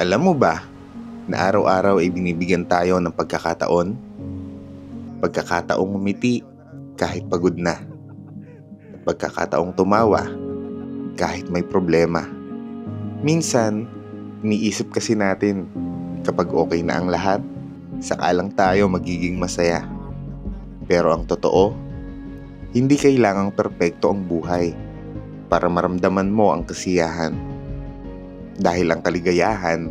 Alam mo ba na araw-araw ay binibigyan tayo ng pagkakataon? Pagkakataong umiti kahit pagod na. Pagkakataong tumawa kahit may problema. Minsan, iniisip kasi natin kapag okay na ang lahat, saka lang tayo magiging masaya. Pero ang totoo, hindi kailangang perpekto ang buhay para maramdaman mo ang kasiyahan. Dahil ang kaligayahan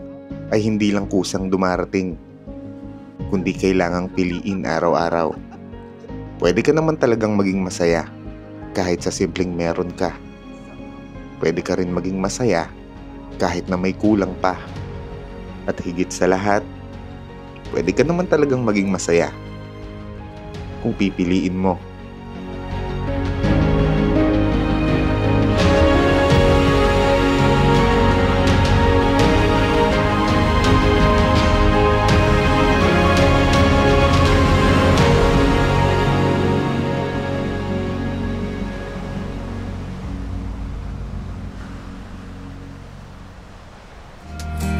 ay hindi lang kusang dumarating, kundi kailangang piliin araw-araw. Pwede ka naman talagang maging masaya kahit sa simpleng meron ka. Pwede ka rin maging masaya kahit na may kulang pa. At higit sa lahat, pwede ka naman talagang maging masaya kung pipiliin mo.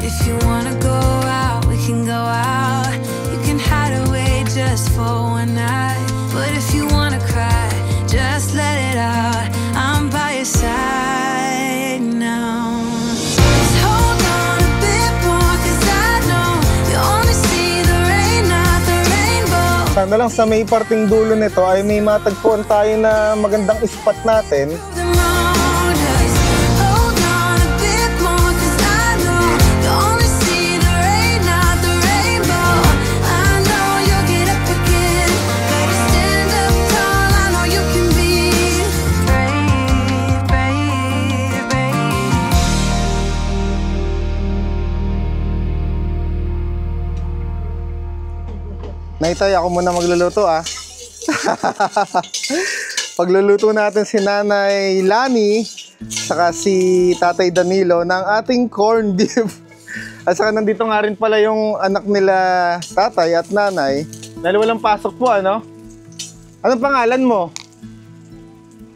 If you wanna go out, we can go out. You can hide away just for one night. But if you wanna cry, just let it out. I'm by your side now. Just hold on a bit more, 'cause I know you only see the rain, not the rainbow. Sana lang sa may parting dulo nito ay may matagpuan tayo na magandang spot natin. The moon, just hold on a bit more, 'cause I know you only see the rain, not the rainbow. I know you'll get up again, better stand up tall. I know you can be brave, brave, brave. Naitay, ako muna magluluto ah. Pagluluto natin si Nanay Lani saka si Tatay Danilo ng ating corned beef. At saka nandito nga rin pala yung anak nila tatay at nanay. Dahil walang pasok po, ano? Anong pangalan mo?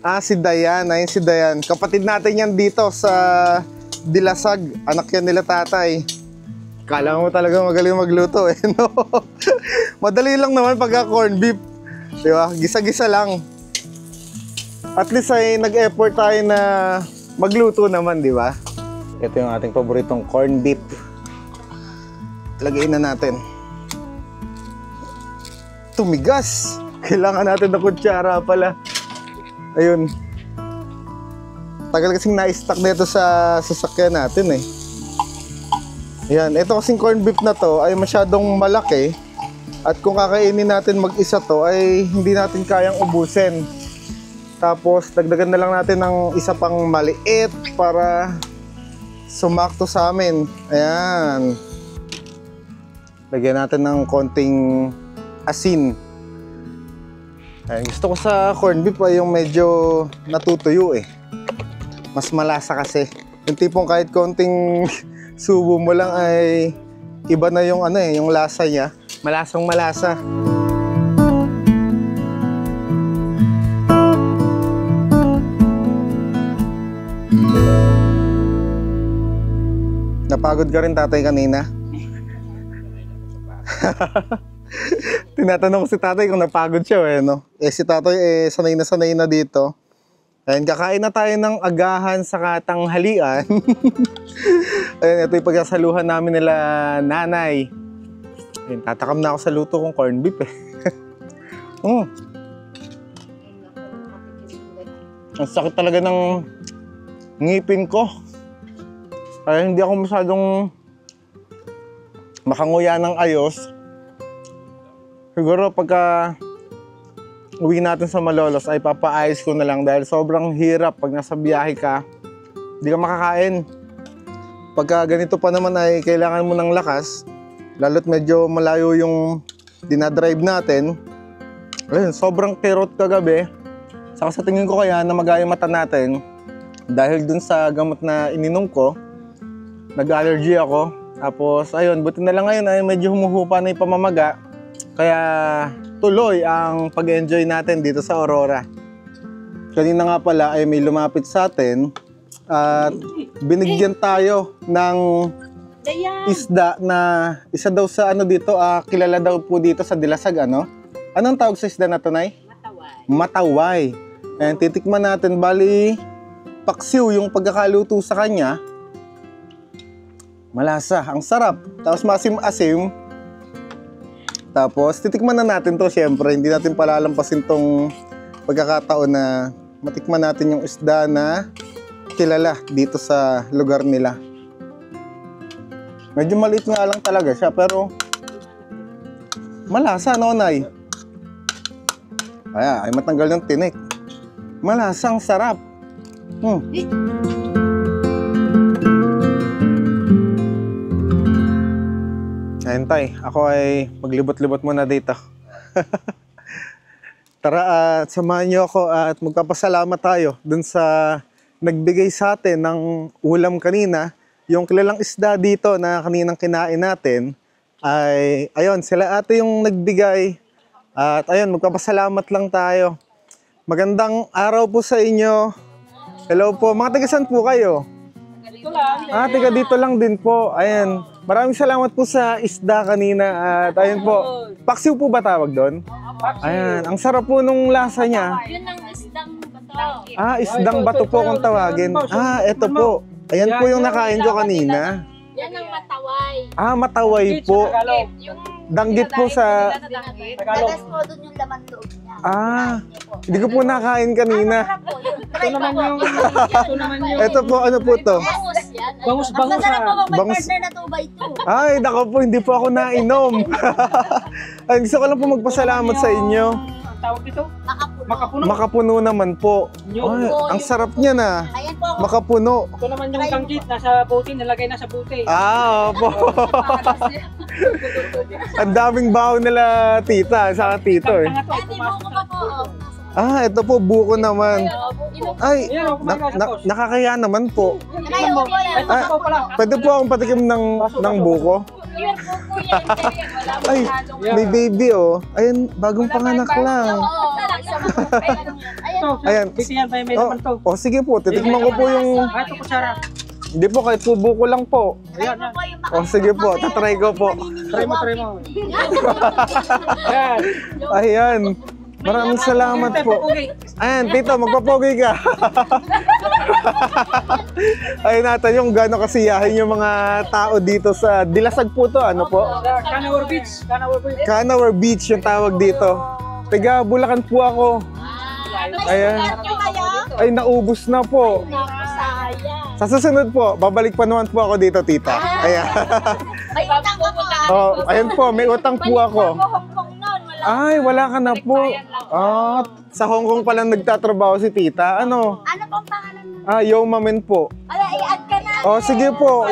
Ah, si Dayan. Ayun si Dayan. Kapatid natin yan dito sa Dilasag. Anak yan nila tatay. Kala mo talaga magaling magluto eh, no? Madali lang naman pagka corned beef. Di ba? Gisa-gisa lang. At least ay nag-effort tayo na magluto naman, di ba? Ito yung ating paboritong corned beef. Lagay na natin. Tumigas! Kailangan natin ng kutsara pala. Ayun. Tagal kasing na-stock nito sa sasakyan natin eh. Ayan, ito kasing corned beef na to ay masyadong malaki. At kung kakainin natin mag-isa to ay hindi natin kayang ubusin. Tapos dagdagan na lang natin ng isa pang maliit para sumakto sa amin. Ayan. Lagyan natin ng konting asin. Ayan, gusto ko sa corned beef ay yung medyo natutuyo eh. Mas malasa kasi. Yung tipong kahit konting subo mo lang ay iba na yung ano eh, yung lasa niya. Malasang malasa. Napagod ka rin tatay kanina? Tinatanong ko si tatay kung napagod siya eh, no? Eh si tatay eh sanay na dito. Ayun, kakain na tayo ng agahan sa katanghalian. Ayun, ito yung pagsasaluhan namin nila nanay. Ayun, tatakam na ako sa luto kong corned beef eh. Ang sakit talaga ng ngipin ko. Kaya hindi ako masyadong makanguya ng ayos. Siguro pagka uwi natin sa Malolos ay papaayos ko na lang dahil sobrang hirap pag nasa biyahe ka. Hindi ka makakain. Pagka ganito pa naman ay kailangan mo ng lakas. Lalo't medyo malayo yung dinadrive natin. Ayun, sobrang kirot kagabi. Saka sa tingin ko kaya na magaya mata natin dahil dun sa gamot na ininom ko. Nag-allergy ako. Tapos ayun, buti na lang ngayon ay medyo humuhupa na yung pamamaga. Kaya tuloy ang pag-enjoy natin dito sa Aurora. Kanina nga pala ay may lumapit sa atin at binigyan tayo ng isda na isa daw sa ano dito, kilala daw po dito sa Dilasag, ano? Anong tawag sa isda na to, Nay? Mataway. And titikman natin, bali, paksiw yung pagkakaluto sa kanya. Malasa, ang sarap. Tapos masim-asim. Tapos titikman na natin to, syempre. Hindi natin palalampasin tong pagkakataon na matikman natin yung isda na kilala dito sa lugar nila. Medyo maliit nga lang talaga siya, pero malasa, no, Nay? Ay matanggal ng tinik. Malasang sarap. Ayun, Tay, ako ay maglibot-libot muna dito. Tara at samahan niyo ako at magpapasalamat tayo dun sa nagbigay sa atin ng ulam kanina. Yung kilalang isda dito na kaninang kinain natin ay, ayun, sila ate yung nagbigay. At ayun, magpapasalamat lang tayo. Magandang araw po sa inyo. Hello po, mga taga-saan po kayo? Dito lang. Taga dito lang din po. Ayun, maraming salamat po sa isda kanina. At ayun po, paksiw po ba tawag doon? Ayan, ang sarap po nung lasa niya. Yun ang isdang bato. Isdang bato po kung tawagin. Eto po. Ayan po yung nakain ko kanina. Yan ang mataway. Mataway po. Yung Danggit po sa... Tagalog. po doon yung laman loob niya. Hindi ko po nakain kanina. Ito naman yung... Ito naman yung... Ito po, ano po to? Bangus yan. Bangus-bangus Masarap po pag may Bangus. partner na 2x2. Ay, nako po, hindi po ako nainom. Ay, gusto ko lang po magpasalamat sa inyo. Ang tawag dito? Makapuno. Makapuno. Makapuno naman po. Ay, ang sarap niya na. Ayan po ako. Makapuno. Ito naman yung danggit. Nasa bote. Nalagay na sa bote. Opo. Ang daming baho nila tita, saka tito eh. Tanga to. Ate, buko pa po. Ito po, buko naman. Ay, Ayan o, kumain ka sa boss. nakakaya naman po. Ay, opo yan. Ito sa pala. Pwede po akong patikim ng buko. Yun, buko yan. Wala Ay, may baby oh. Ayun, bagong panganak lang. Oo. Ito. Ayan. Dito yan. May laman to. Sige po, titikman ko po yung... Ito kutsara. Hindi po, kahit po buko lang po. Ayan. Sige po, tatry ko po. Try mo. Ayan. Ayan. Maraming salamat po. Ayan, tito, magpapogi ka. Ayun natin yung gano'ng kasiyahin yung mga tao dito sa Dilasag po to. Ano po? Canawar Beach. Canawar Beach yung tawag dito. Tiga Bulacan po ako. Ayan. Ay, naubos na po. Sa susunod po, babalik pa naman po ako dito, tita. Ayan. May utang ako. Ayan po, may utang po ako. Hong Kong noon. Ay, wala ka na po. Sa Hong Kong palang nagtatrabaho si tita. Ano? Ano pong pangalan mo? Yo Mamen po. Ala, i-add ka na. Sige po,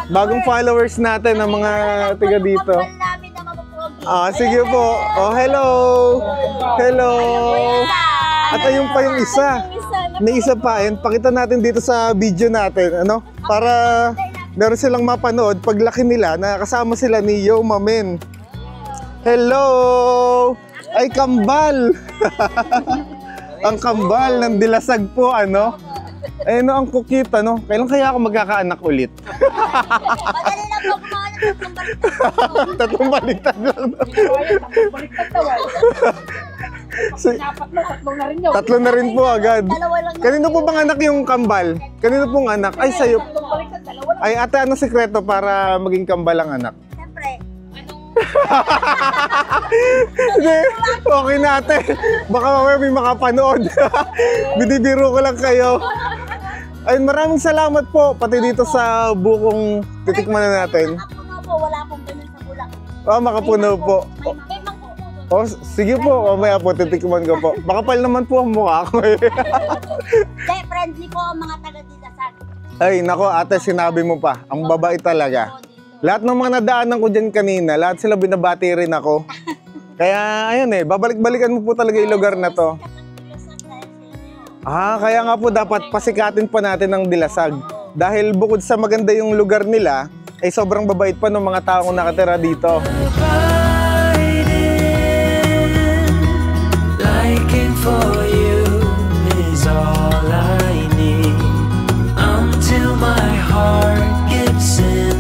bagong followers natin ng mga tiga dito. Kapal namin na mapupogi. Sige po. Hello. Hello. At ayun pa yung isa. May isa pa, pakita natin dito sa video natin, ano? Para meron silang mapanood paglaki nila na kasama sila ni Yo Mamen. Hello! Ay, kambal! Ang kambal ng Dilasag po, ano? Ayun, ang cute, ano? Kailan kaya ako magkakaanak ulit? Madali lang po kumain ng baliktad. Tatlong baliktad lang. Baliktad daw. Tatlong na rin yun. Tatlo na rin po agad. Dalawa lang. Kanino po bang anak yung kambal? Kanino pong anak? Ay, sa'yo. Ay, ate, anong sekreto para maging kambal ang anak? Siyempre. Hindi, okay na ate. Baka mamaya may makapanood. Binibiro ko lang kayo. Ay, maraming salamat po. Pati dito sa bukong titikman na natin. Makapuno po, wala pong ganun sa bulak. Makapuno po. May mangkukuno. Sige po, mamaya po titikman ko po. Makapal naman po ang mukha ko eh. Hindi, friendly po ang mga taga-Dilasag. Ay, nako ate, sinabi mo pa. Ang babae talaga. Lahat ng mga nadaanan ko dyan kanina, lahat sila binabati rin ako. Kaya, ayun babalik-balikan mo po talaga yung lugar na to. Kaya nga po dapat pasikatin pa natin ang Dilasag. Dahil bukod sa maganda yung lugar nila, ay sobrang babait pa ng mga taong nakatira dito. Liking for you is all I need until my heart gives in.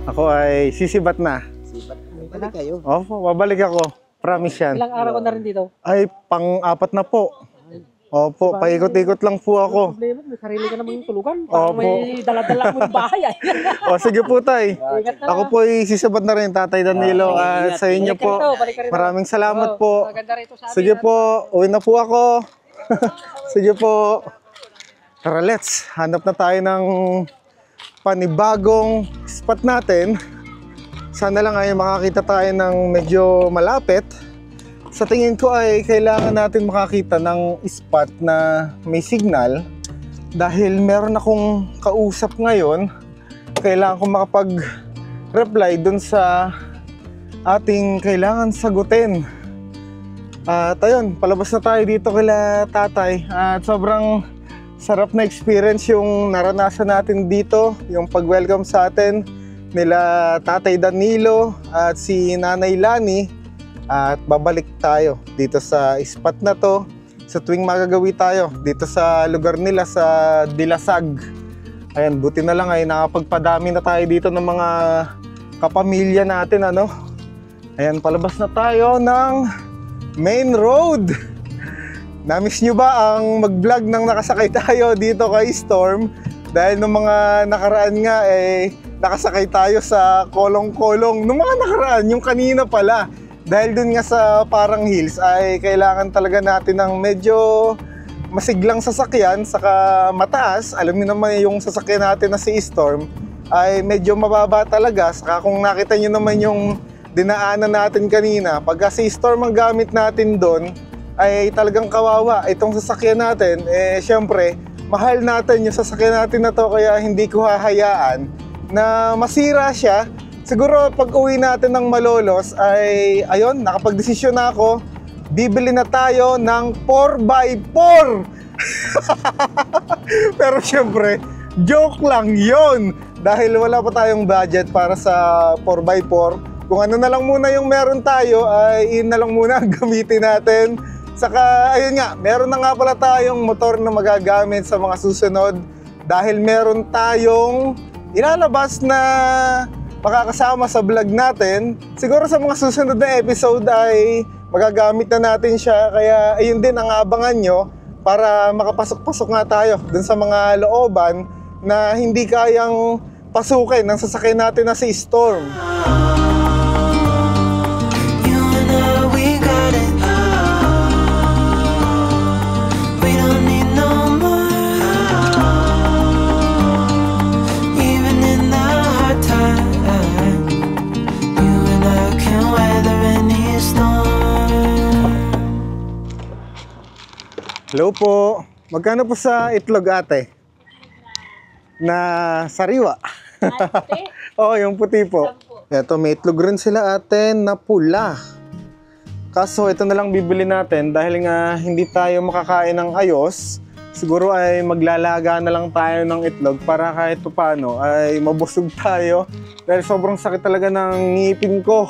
Ako ay sisibat na. Balik kayo. Opo, babalik ako. Promise yan. Ilang araw ko na rin dito. Ay, pang-apat na po. Opo, paikot-ikot lang po ako. Problema, may sarili ka namang tulugan. Parang Opo. may dala-dala mo yung bahay. Ay. O, sige po, tay. Ingat na. Ako po ay sisibat na rin, Tatay Danilo. At sa inyo Balik ka rito, po, balik ka rito. maraming salamat Oo, po. maganda rito sa amin. Sige po, uwi na po ako. Sige po. Tara, let's. Hanap na tayo ng panibagong spot natin. Sana lang ay makakita tayo ng medyo malapit. Sa tingin ko ay kailangan natin makakita ng spot na may signal. Dahil meron akong kausap ngayon, kailangan ko makapag-reply dun sa ating kailangan sagutin. At ayun, palabas na tayo dito kila tatay. At sobrang sarap na experience yung naranasan natin dito, yung pag-welcome sa atin nila Tatay Danilo at si Nanay Lani. At babalik tayo dito sa spot na to sa tuwing magagawi tayo dito sa lugar nila sa Dilasag. Ayan, buti na lang ay nakapagpadami na tayo dito ng mga kapamilya natin, ano. Ayan, palabas na tayo ng main road. Namiss nyo ba ang mag-vlog nang nakasakay tayo dito kay Storm? Dahil nung mga nakaraan nga nakasakay tayo sa kolong-kolong. Nung mga nakaraan, yung kanina pala. Dahil dun nga sa Parang Hills ay kailangan talaga natin ng medyo masiglang sasakyan saka mataas. Alam niyo naman yung sasakyan natin na si Storm ay medyo mababa talaga. Saka kung nakita niyo naman yung dinaanan natin kanina, pagka si Storm ang gamit natin doon, ay talagang kawawa. Itong sasakyan natin, syempre, mahal natin yung sasakyan natin na to, kaya hindi ko hahayaan na masira siya. Siguro pag uwi natin ng Malolos ay, ayun, nakapag-desisyon na ako, bibili na tayo ng 4x4. Pero syempre, joke lang yon. Dahil wala pa tayong budget para sa 4x4. Kung ano na lang muna yung meron tayo, ay yun na lang muna ang gamitin natin. Saka, ayun nga, meron na nga pala tayong motor na magagamit sa mga susunod. Dahil meron tayong ilalabas na makakasama sa vlog natin. Siguro sa mga susunod na episode ay magagamit na natin siya. Kaya ayun din ang abangan nyo para makapasok-pasok nga tayo dun sa mga looban na hindi kayang pasukin ng sasakyan natin na si Storm. You and I, we got it. We don't need no more. Even in the hard time, you and I can weather any storm. Hello po. Magkano po sa itlog, ate? Na sariwa. Oo, yung puti po. Ito, may itlog rin sila, ate, na pula. Kaso ito na lang bibili natin dahil nga hindi tayo makakain ng ayos. Siguro ay maglalaga na lang tayo ng itlog para kahit paano ay mabusog tayo. Dahil sobrang sakit talaga ng ngipin ko.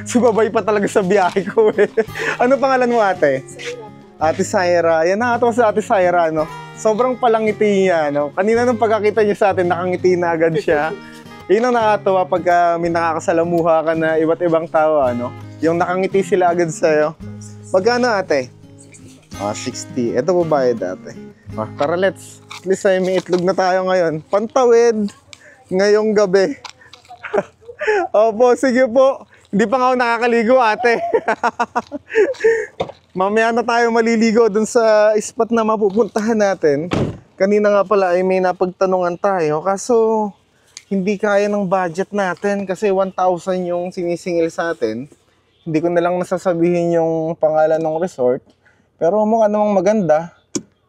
Sumabay pa talaga sa biyahe ko eh. Ano pangalan mo, ate? Ate Syra. Yan, nakatawa sa Ate Syra, no? Sobrang palangiti niya, no? Kanina nung pagkakita niyo sa atin, nakangiti na agad siya. Yun ang nakatawa pagka may nakakasalamuha ka na iba't ibang tao, ano? Yung nakangiti sila agad sa'yo. Magkano, ate? 60. Ito po bayad, ate. Tara, let's. At least ay may itlog na tayo ngayon. Pantawid ngayong gabi. Opo, sige po. Hindi pa nga ako nakakaligo, ate. Mamaya na tayo maliligo dun sa spot na mapupuntahan natin. Kanina nga pala ay may napagtanungan tayo. Kaso, hindi kaya ng budget natin kasi 1,000 yung sinisingil sa atin. Hindi ko na lang nasasabihin yung pangalan ng resort. Pero mukha namang maganda.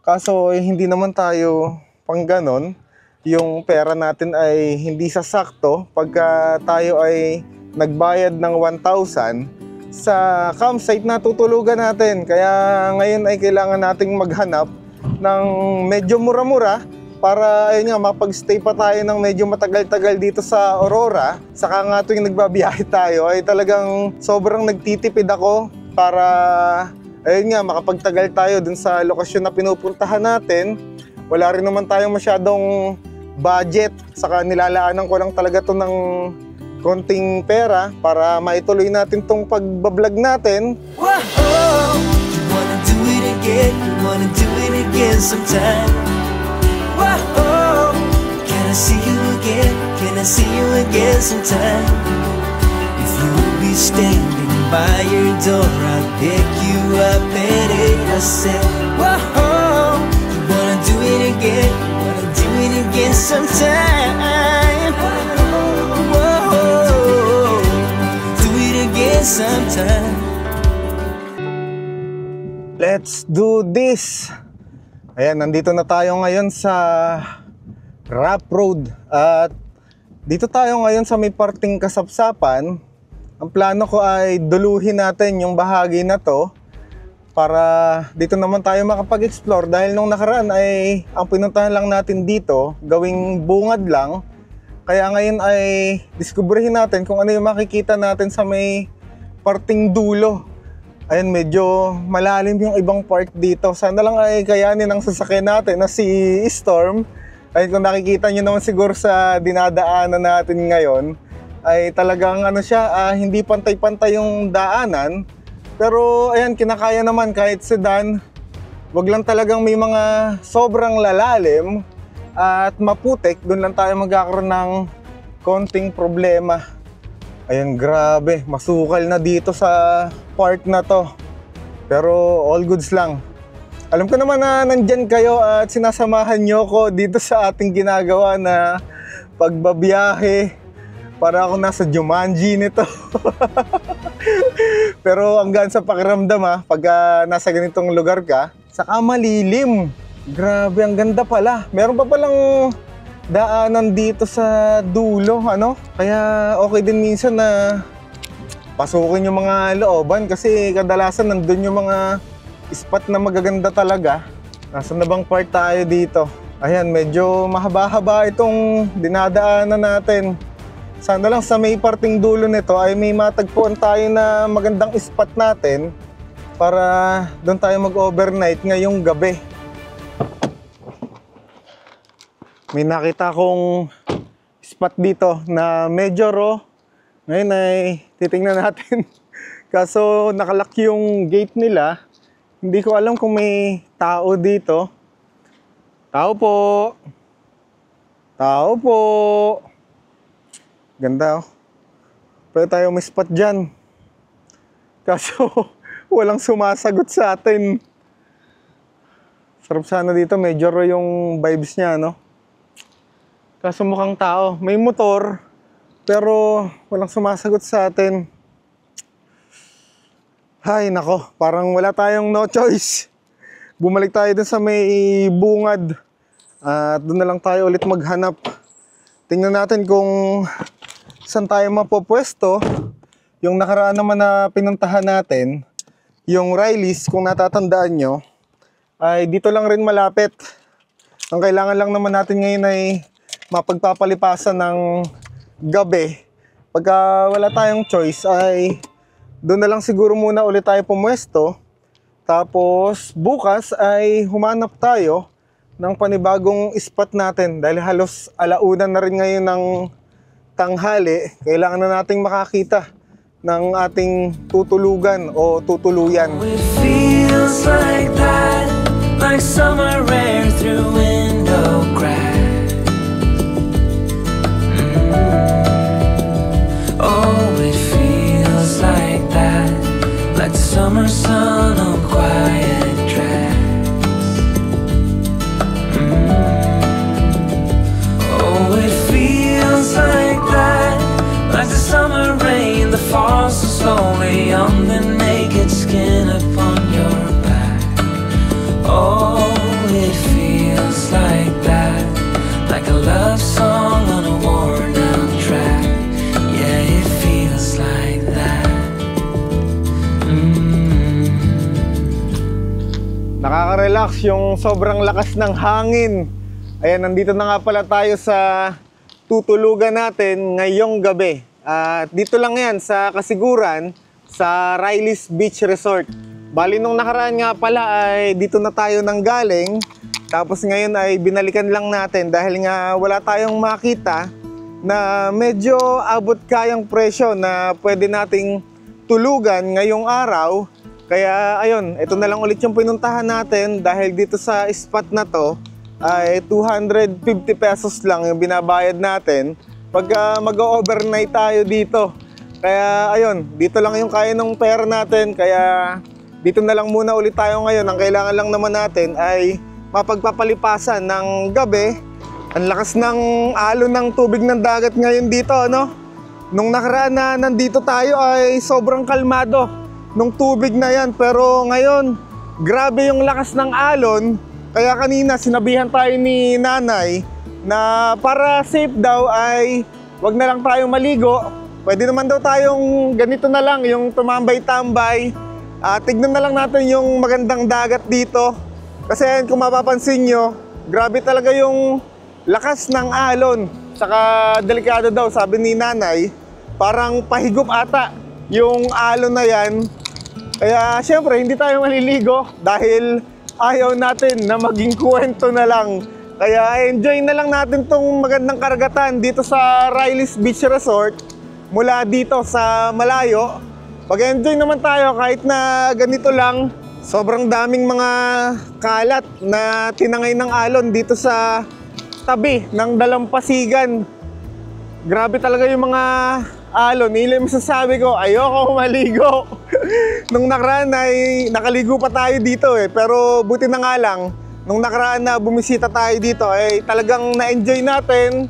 Kaso, hindi naman tayo pang ganon. Yung pera natin ay hindi sasakto pagka tayo ay nagbayad ng 1,000 sa campsite na tutulugan natin. Kaya ngayon ay kailangan nating maghanap ng medyo mura-mura para ayun nga, mapag-stay pa tayo ng medyo matagal-tagal dito sa Aurora. Saka nga tuwing nagbabiyahe tayo ay talagang sobrang nagtitipid ako para ayun nga, makapagtagal tayo dun sa lokasyon na pinupuntahan natin. Wala rin naman tayong masyadong budget. Saka nilalaanan ko lang talaga to ng konting pera para maituloy natin tong pagbablog natin. Whoa, you wanna do it again, you wanna do it again sometime. Whoa, can I see you again, can I see you again sometime? If you will be standing by your door, I'll pick you up at 8. I said, whoa, you wanna do it again, you wanna do it again sometime. Whoa, do it again sometime. Let's do this! Ayan, nandito na tayo ngayon sa Rap Road. At dito tayo ngayon sa may parting kasapsapan. Ang plano ko ay duluhin natin yung bahagi na to para dito naman tayo makapag-explore. Dahil nung nakaraan ay ang pinuntahan lang natin dito, gawing bungad lang. Kaya ngayon ay diskubrihin natin kung ano yung makikita natin sa may parting dulo. Ayun, medyo malalim yung ibang part dito. Sana lang ay kayanin ang sasakyan natin na si Storm. Ayun, kung nakikita nyo naman siguro sa dinadaanan natin ngayon, ay talagang ano siya, hindi pantay-pantay yung daanan. Pero ayan, kinakaya naman kahit sedan. Wag lang talagang may mga sobrang lalalim at maputik. Doon lang tayo magkakaroon ng konting problema. Ayun, grabe, masukal na dito sa part na to. Pero all goods lang. Alam ko naman na nandyan kayo at sinasamahan nyo ko dito sa ating ginagawa na pagbabiyahe. Para ako nasa Jumanji nito. Pero hanggang sa pakiramdam pagka nasa ganitong lugar ka, saka malilim. Grabe, ang ganda pala. Meron pa palang daanan dito sa dulo, ano? Kaya okay din minsan na pasukin yung mga looban kasi kadalasan nandun yung mga spot na magaganda talaga. Nasaan na bang part tayo dito? Ayan, medyo mahaba-haba itong dinadaanan natin. Sana lang sa may parting dulo nito ay may matagpuan tayo na magandang spot natin para doon tayo mag-overnight ngayong gabi. May nakita kong spot dito na medyo raw. Ngayon ay titingnan natin. Kaso nakalock yung gate nila. Hindi ko alam kung may tao dito. Tao po. Tao po. Ganda oh. Pwede tayo may spot dyan. Kaso walang sumasagot sa atin. Sarap sana dito. Medyo raw yung vibes niya, no? Kaso mukhang tao. May motor, pero walang sumasagot sa atin. Hay, nako. Parang wala tayong no choice. Bumalik tayo dun sa may bungad. At doon na lang tayo ulit maghanap. Tingnan natin kung saan tayo mapopwesto. Yung nakaraan naman na pinuntahan natin, yung Riley's, kung natatandaan nyo, ay dito lang rin malapit. Ang kailangan lang naman natin ngayon ay mapagpapalipasan ng gabi. Pagka wala tayong choice ay doon na lang siguro muna ulit tayo pumwesto. Tapos bukas ay humanap tayo ng panibagong spot natin. Dahil halos alauna na rin ngayon ng tanghali. Kailangan na nating makakita ng ating tutulugan o tutuluyan. It feels like that, like summer air through window crack. Oh, it feels like that, like summer sun on quiet tracks. Oh, it feels like that, like the summer rain that falls so slowly on the naked skin upon your back. Oh, it feels like that, like a love song on a worn out track. Yeah, it feels like that. Nakaka-relax yung sobrang lakas ng hangin. Ayan, nandito na nga pala tayo sa tutulugan natin ngayong gabi. At dito lang yan sa Kasiguran, sa Riley's Beach Resort. Bali nung nakaraan nga pala ay dito na tayo nanggaling. Tapos ngayon ay binalikan lang natin dahil nga wala tayong makita na medyo abot kayang presyo na pwede nating tulugan ngayong araw. Kaya ayun, ito na lang ulit yung pinuntahan natin dahil dito sa spot na to ay 250 pesos lang yung binabayad natin pagka mag-overnight tayo dito. Kaya ayun, dito lang yung kaya ng pera natin, kaya dito na lang muna ulit tayo ngayon. Ang kailangan lang naman natin ay mapagpapalipasan ng gabi. Ang lakas ng alon ng tubig ng dagat ngayon dito, ano? Nung nakaraan na nandito tayo ay sobrang kalmado nung tubig na yan, pero ngayon grabe yung lakas ng alon. Kaya kanina sinabihan tayo ni nanay na para safe daw ay wag na lang tayong maligo. Pwede naman daw tayong ganito na lang, yung tumambay-tambay. Tignan na lang natin yung magandang dagat dito. Kasi kung mapapansin nyo, grabe talaga yung lakas ng alon. Saka delikado daw, sabi ni nanay, parang pahigop ata yung alon na yan. Kaya syempre hindi tayo maliligo dahil ayaw natin na maging kwento na lang. Kaya enjoy na lang natin tong magandang karagatan dito sa Riley's Beach Resort. Mula dito sa malayo, pag-enjoy naman tayo kahit na ganito lang. Sobrang daming mga kalat na tinangay ng alon dito sa tabi ng dalampasigan. Grabe talaga yung mga alon. Ilang masasabi ko, ayoko maligo. Nung nakaraan ay nakaligo pa tayo dito pero buti na nga lang, nung nakaraan na bumisita tayo dito ay talagang na-enjoy natin.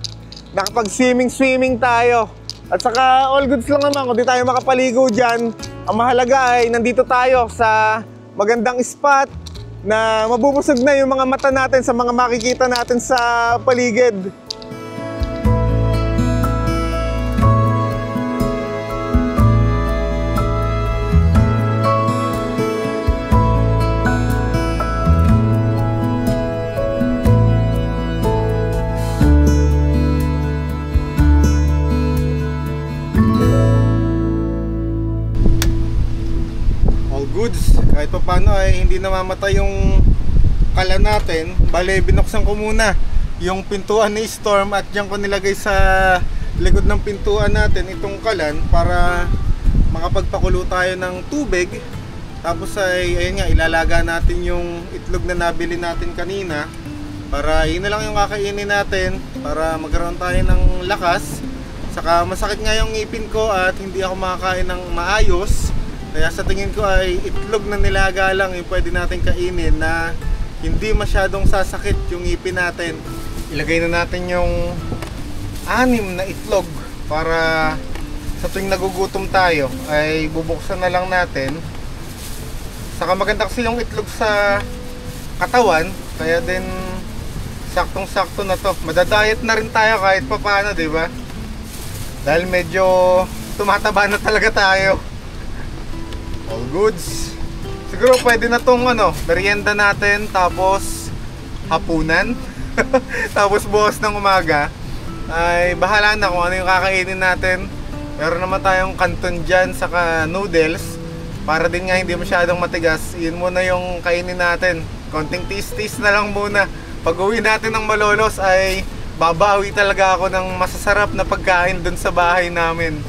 Nakapag-swimming tayo. At saka all goods lang naman kung di tayo makapaligo dyan. Ang mahalaga ay nandito tayo sa magandang spot na mabubusog na yung mga mata natin sa mga makikita natin sa paligid. Goods, kahit pa paano ay hindi namamatay yung kala natin. Bale, binuksan ko muna yung pintuan ni Storm at diyan ko nilagay sa likod ng pintuan natin itong kalan para makapagpakulo tayo ng tubig. Tapos ay ayun nga, ilalaga natin yung itlog na nabili natin kanina para yun na lang yung kakainin natin para magkaroon tayo ng lakas. Saka masakit nga yung ngipin ko at hindi ako makakain ng maayos. Kaya sa tingin ko ay itlog na nilaga lang yung pwede natin kainin na hindi masyadong sasakit yung ngipin natin. Ilagay na natin yung 6 na itlog para sa tuwing nagugutom tayo ay bubuksan na lang natin. Saka maganda kasi yung itlog sa katawan, kaya din saktong-sakto na to. Madadayet na rin tayo kahit pa paano, di ba? Dahil medyo tumataba na talaga tayo. All goods. Siguro pwede na tong merienda natin, tapos hapunan. Tapos bukas ng umaga ay bahala na kung ano yung kakainin natin. Meron naman tayong canton dyan, saka noodles. Para din nga hindi masyadong matigas, yun muna yung kainin natin. Konting tis-tis na lang muna. Pag uwi natin ng Malolos ay babawi talaga ako ng masasarap na pagkain dun sa bahay namin.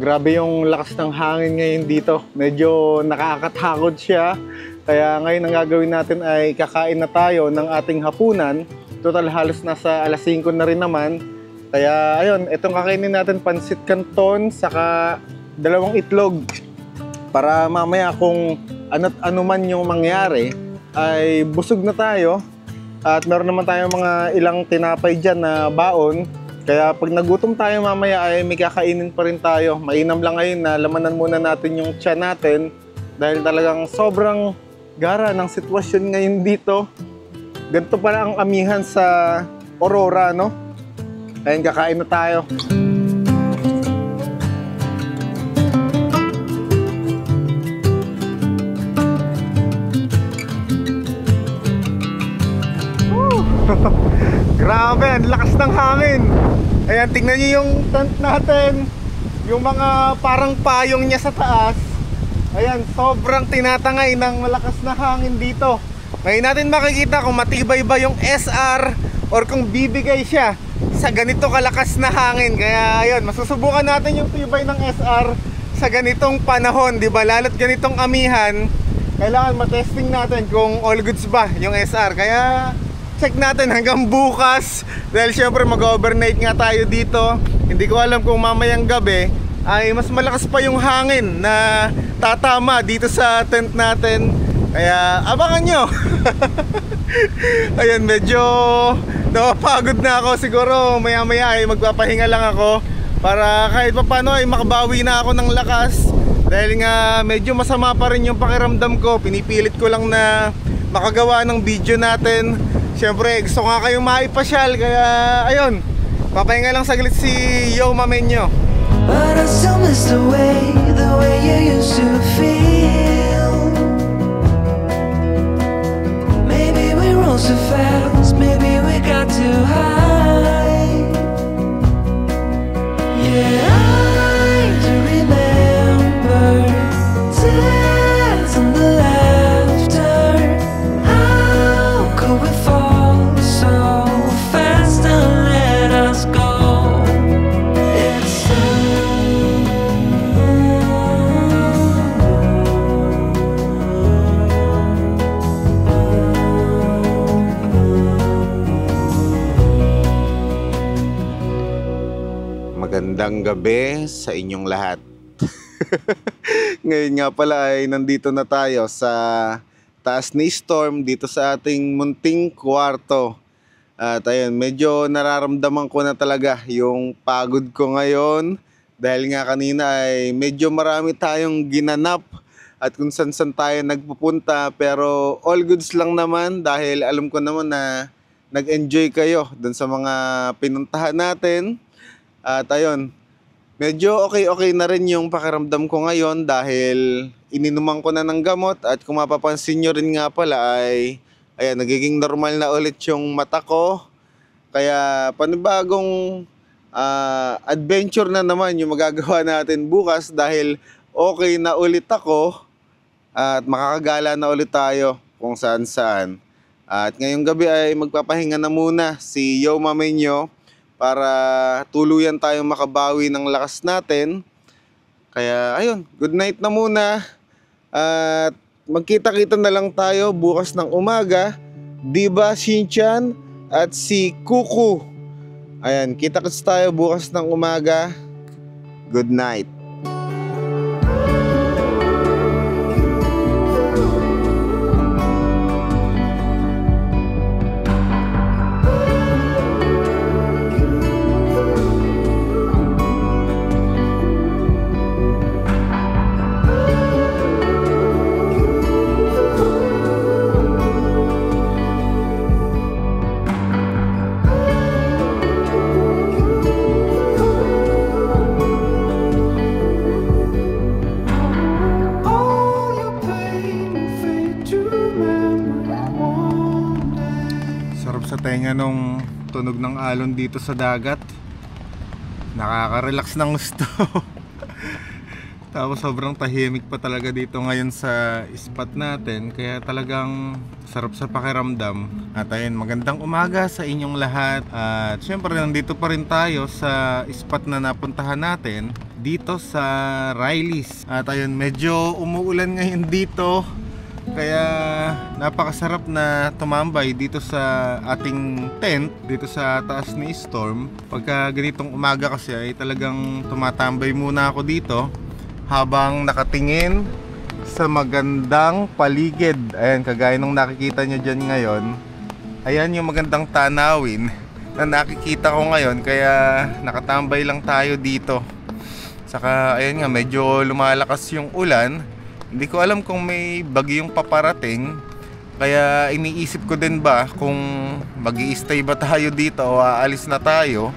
Grabe yung lakas ng hangin ngayon dito. Medyo nakakatakot siya. Kaya ngayon ang gagawin natin ay kakain na tayo ng ating hapunan. Total halos nasa alas 5 na rin naman. Kaya ayun, itong kakainin natin pansit canton saka 2 itlog. Para mamaya kung ano't ano man yung mangyari ay busog na tayo. At meron naman tayong mga ilang tinapay dyan na baon. Kaya pag nagutom tayo mamaya ay may kakainin pa rin tayo. Mainam lang ngayon na lamanan muna natin yung tiyan natin. Dahil talagang sobrang gara ng sitwasyon ngayon dito. Ganito pala ang amihan sa Aurora, no? Ayun, kakain na tayo. Grabe, ang lakas ng hangin. Ayan, tingnan niyo yung tent natin. yung mga parang payong niya sa taas. Ayan, sobrang tinatangay ng malakas na hangin dito. Ngayon natin makikita kung matibay ba yung SR or kung bibigay siya sa ganito kalakas na hangin. Kaya ayun, masusubukan natin yung tibay ng SR sa ganitong panahon, di ba? Lalo't ganitong amihan, kailangan matesting natin kung all goods ba yung SR. Kaya check natin hanggang bukas, dahil syempre mag-overnight nga tayo dito. Hindi ko alam kung mamayang gabi ay mas malakas pa yung hangin na tatama dito sa tent natin. Kaya abangan nyo. Ayan, medyo napapagod na ako. Siguro maya maya ay magpapahinga lang ako para kahit pa paano ay makabawi na ako ng lakas. Dahil nga medyo masama pa rin yung pakiramdam ko. Pinipilit ko lang na makagawa ng video natin. Siyempre gusto nga kayong maipasyal. Kaya ayun, papahinga lang saglit si Yo Mamenyo. But I still miss the way you used to feel. Maybe we rose too fast, maybe we got too high. Yeah, I do remember tears and the laughter. How could we fall so fast and let us go? Magandang gabi sa inyong lahat. Ngayon nga pala ay nandito na tayo sa taas ni Storm dito sa ating munting kwarto. At ayun, medyo nararamdaman ko na talaga yung pagod ko ngayon. Dahil nga kanina ay medyo marami tayong ginanap at kung saan tayo nagpupunta. Pero all goods lang naman dahil alam ko naman na nag-enjoy kayo dun sa mga pinuntahan natin. At ayun, medyo okay na rin yung pakiramdam ko ngayon dahil ininuman ko na ng gamot. At kung mapapansin nyo rin nga pala ay ayan, nagiging normal na ulit yung mata ko. Kaya panibagong adventure na naman yung magagawa natin bukas dahil okay na ulit ako at makakagala na ulit tayo kung saan. At ngayong gabi ay magpapahinga na muna si Yo Mamenyo para tuluyan tayong makabawi ng lakas natin. Kaya ayun, good night na muna. At magkita-kita na lang tayo bukas ng umaga. Diba, Shinchan at si Kuku? Ayan, kita-kits tayo bukas ng umaga. Good night. Sa tenga nung tunog ng alon dito sa dagat. Nakaka-relax ng gusto. Tapos sobrang tahimik pa talaga dito ngayon sa spot natin. Kaya talagang sarap sa pakiramdam. At ayun, magandang umaga sa inyong lahat. At syempre nandito pa rin tayo sa spot na napuntahan natin, dito sa Riley's. At ayun, medyo umuulan ngayon dito. Kaya napakasarap na tumambay dito sa ating tent, dito sa taas ni Storm. Pagka ganitong umaga kasi ay talagang tumatambay muna ako dito habang nakatingin sa magandang paligid. Ayan, kagaya nung nakikita nyo dyan ngayon. Ayan yung magandang tanawin na nakikita ko ngayon, kaya nakatambay lang tayo dito. Saka ayun nga, medyo lumalakas yung ulan. Hindi ko alam kung may bagyong paparating. Kaya iniisip ko din ba kung mag-i-stay ba tayo dito o aalis na tayo.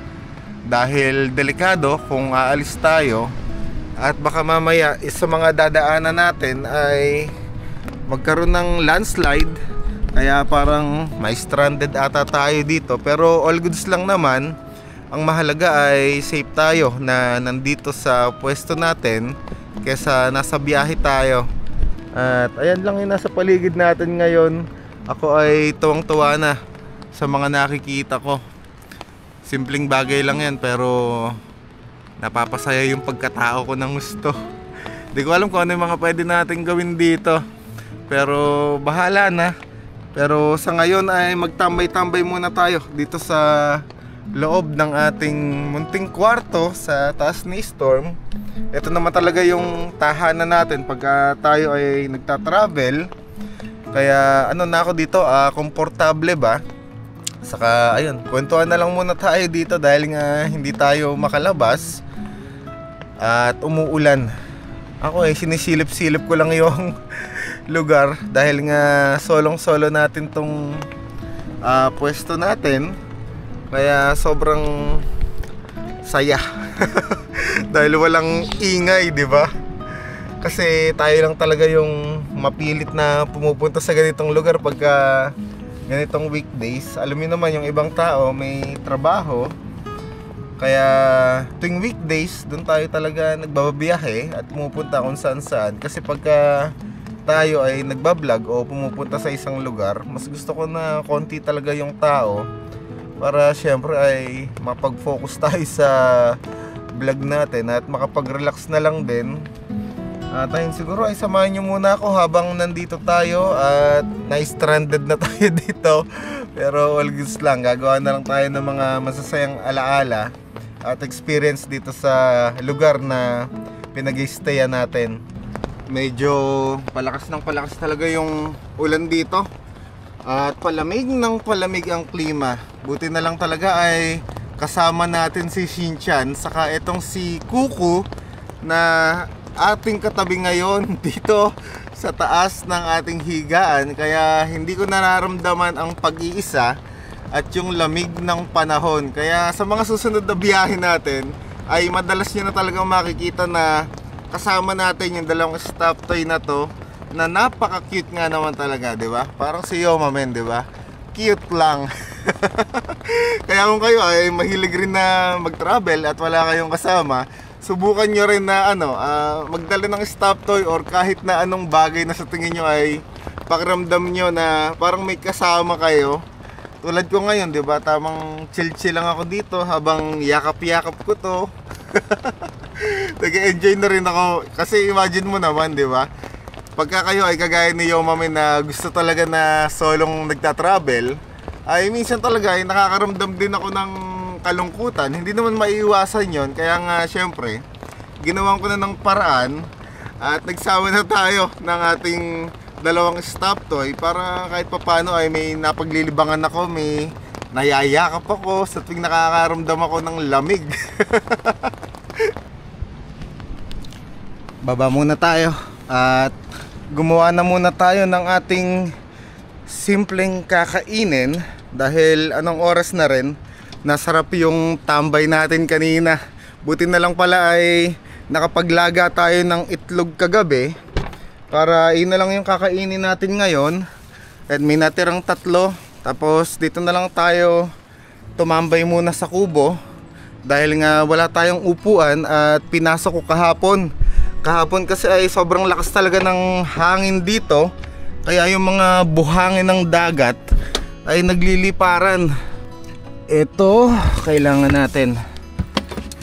Dahil delikado kung aalis tayo. At baka mamaya sa mga dadaanan natin ay magkaroon ng landslide. Kaya parang may stranded ata tayo dito. Pero all goods lang naman. ang mahalaga ay safe tayo na nandito sa pwesto natin kesa nasa biyahe tayo. At ayan lang yung nasa paligid natin ngayon. Ako ay tuwang-tuwa na sa mga nakikita ko. Simpleng bagay lang yan pero napapasaya yung pagkatao ko ng gusto. Di ko alam kung ano yung mga pwede natin gawin dito, pero bahala na. Pero sa ngayon ay magtambay-tambay muna tayo dito sa loob ng ating munting kwarto sa taas ni Storm. Ito naman talaga yung tahanan natin pagka tayo ay nagta-travel. Kaya ano na ako dito, komportable ba? Saka ayun, kwentuhan na lang muna tayo dito dahil nga hindi tayo makalabas at umuulan. Ako ay sinisilip-silip ko lang yung lugar dahil nga solong-solo natin tong pwesto natin. Kaya sobrang saya. Dahil walang ingay, di ba? Kasi tayo lang talaga yung mapilit na pumupunta sa ganitong lugar pagka ganitong weekdays. Alam niyo naman yung ibang tao may trabaho. Kaya tuwing weekdays, doon tayo talaga nagbababiyahe at pumupunta kung saan-saan. Kasi pagka tayo ay nagbablog o pumupunta sa isang lugar, mas gusto ko na konti talaga yung tao para syempre ay mapag-focus tayo sa vlog natin at makapag-relax na lang din. At ayun, siguro ay samahan nyo muna ako habang nandito tayo at na-stranded na tayo dito. Pero all goods lang, gagawa na lang tayo ng mga masasayang alaala at experience dito sa lugar na pinag-i-stayan natin. Medyo palakas ng palakas talaga yung ulan dito at palamig ng palamig ang klima. Buti na lang talaga ay kasama natin si Shinchan saka itong si Kuku na ating katabi ngayon dito sa taas ng ating higaan. Kaya hindi ko nararamdaman ang pag-iisa at yung lamig ng panahon. Kaya sa mga susunod na biyahe natin ay madalas nyo na talagang makikita na kasama natin yung dalawang stop toy na to na napaka-cute nga naman talaga, di ba? Parang si Yoma men, di ba? Cute lang. Kaya kung kayo ay mahilig rin na mag-travel at wala kayong kasama, subukan nyo rin na magdala ng stop toy or kahit na anong bagay na sa tingin nyo ay pakiramdam nyo na parang may kasama kayo. Tulad ko ngayon, 'di ba? Tamang chill-chill lang ako dito habang yakap-yakap ko 'to. Nag-enjoy na rin ako kasi imagine mo naman, 'di ba? Pagka kayo ay kagaya ni Yomame na gusto talaga na solong nagta-travel, ay minsan talaga ay nakakaramdam din ako ng kalungkutan. Hindi naman maiiwasan 'yon. Kaya nga syempre, ginawan ko na ng paraan at nagsama na tayo ng ating dalawang stop toy para kahit papano ay may napaglilibangan ako, may nayayakap ako sa tuwing nakakaramdam ako ng lamig. Baba muna tayo at gumawa na muna tayo ng ating simpleng kakainin dahil anong oras na rin, nasarap yung tambay natin kanina. Buti na lang pala ay nakapaglaga tayo ng itlog kagabi. Para yun na lang yung kakainin natin ngayon. At may natirang 3. Tapos dito na lang tayo tumambay muna sa kubo. Dahil nga wala tayong upuan at pinasok ko kahapon. Kahapon kasi ay sobrang lakas talaga ng hangin dito. Kaya yung mga buhangin ng dagat ay nagliliparan. Ito kailangan natin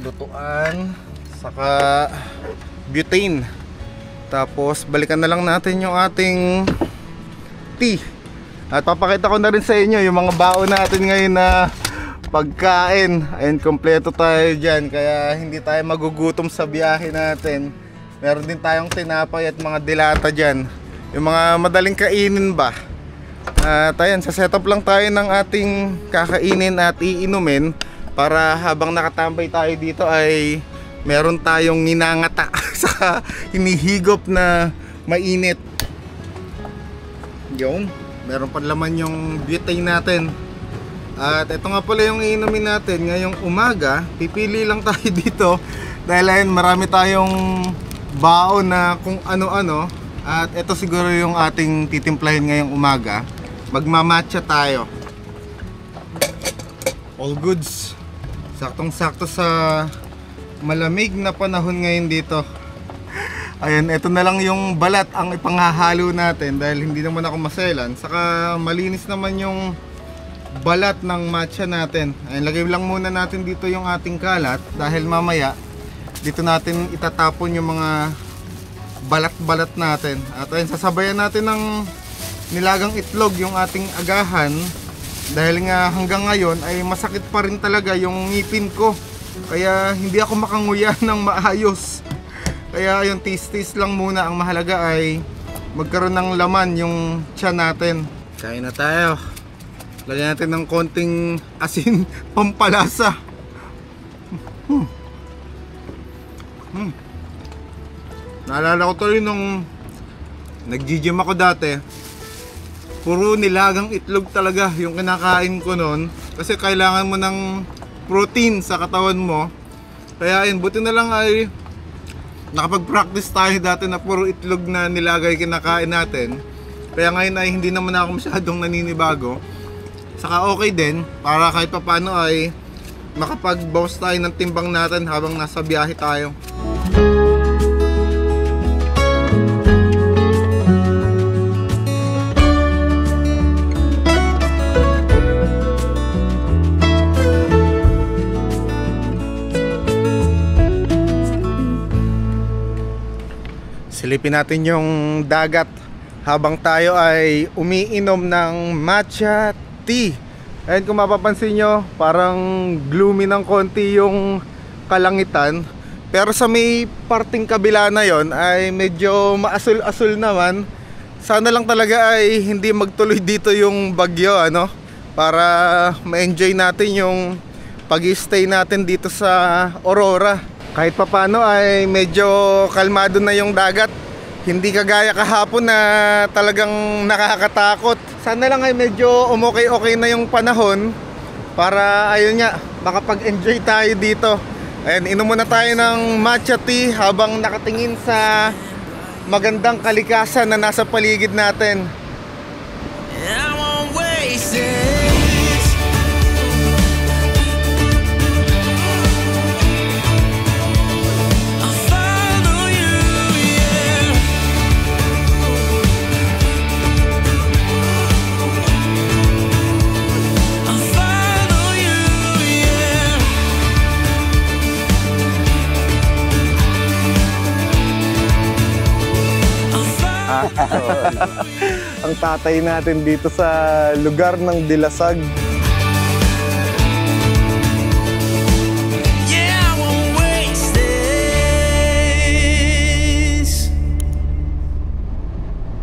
lutuan saka butane. Tapos balikan na lang natin yung ating tea. At papakita ko na rin sa inyo yung mga baon natin ngayon na pagkain. Ayun, kompleto tayo dyan. Kaya hindi tayo magugutom sa biyahe natin. Meron din tayong tinapay at mga dilata dyan. Yung mga madaling kainin ba. At ayun, sa setup lang tayo ng ating kakainin at iinumin. Para habang nakatambay tayo dito ay meron tayong ninangata sa hinihigop na mainit. Yung meron pa laman yung butane natin. At ito nga pala yung iinumin natin ngayong umaga. Pipili lang tayo dito dahil ayun, marami tayong baon na kung ano-ano. At ito siguro yung ating titimplahin ngayong umaga. Magmamatcha tayo. All goods. Saktong-sakto sa malamig na panahon ngayon dito. Ayan, ito na lang yung balat ang ipanghahalo natin dahil hindi naman ako maselan. Saka malinis naman yung balat ng matcha natin. Ayan, lagay lang muna natin dito yung ating kalat dahil mamaya dito natin itatapon yung mga balat-balat natin. At ayun, sasabayan natin ng nilagang itlog yung ating agahan dahil nga hanggang ngayon ay masakit pa rin talaga yung ngipin ko. Kaya hindi ako makanguya ng maayos. Kaya yung tis-tis lang muna, ang mahalaga ay magkaroon ng laman yung tiyan natin. Kain na tayo. Lagyan natin ng konting asin pampalasa. Naalala ko tuloy nung nag-gym ako dati, puro nilagang itlog talaga yung kinakain ko noon. Kasi kailangan mo ng protein sa katawan mo. Kaya ayun, buti na lang ay nakapag-practice tayo dati na puro itlog na nilagay kinakain natin. Kaya ngayon ay hindi naman ako masyadong naninibago. Saka okay din para kahit paano ay makapag-bawas tayo ng timbang natin habang nasa biyahe tayo. Silipin natin yung dagat habang tayo ay umiinom ng matcha tea. Ayun, kung mapapansin nyo, parang gloomy ng konti yung kalangitan. Pero sa may parting kabila na yon ay medyo maasul-asul naman. Sana lang talaga ay hindi magtuloy dito yung bagyo, ano? Para ma-enjoy natin yung pag-stay natin dito sa Aurora. Kahit papano ay medyo kalmado na yung dagat. Hindi kagaya kahapon na talagang nakakatakot. Sana lang ay medyo umokay-okay na yung panahon para ayun nga, makapag-enjoy tayo dito. Ayan, inom muna tayo ng matcha tea habang nakatingin sa magandang kalikasan na nasa paligid natin. I won't waste it. Ang tatay natin dito sa lugar ng Dilasag.